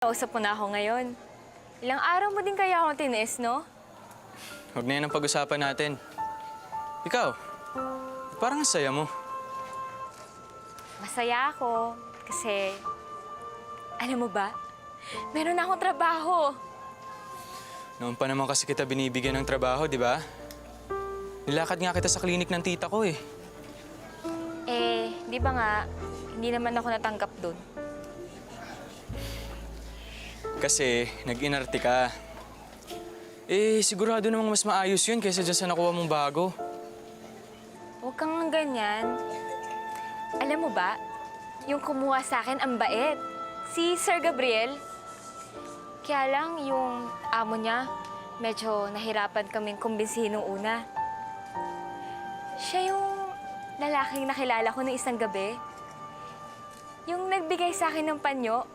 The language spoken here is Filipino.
Kausap mo na ako ngayon. Ilang araw mo din kaya akong tiniis, no? Huwag na yan ang pag-usapan natin. Ikaw, parang ang saya mo. Masaya ako kasi, alam mo ba, meron na akong trabaho. Noon pa naman kasi kita binibigyan ng trabaho, di ba? Nilakad nga kita sa klinik ng tita ko eh. Di ba nga, hindi naman ako natanggap doon. Kasi nag-inarte ka. Sigurado namang mas maayos yun kaysa dyan sa nakuha mong bago. Huwag kang ganyan. Alam mo ba, yung kumuha sa akin ang bait. Si Sir Gabriel. Kaya lang yung amo niya, medyo nahirapan kaming kumbinsihin nung una. Siya yung lalaking nakilala ko ng isang gabi. Yung nagbigay sa akin ng panyo.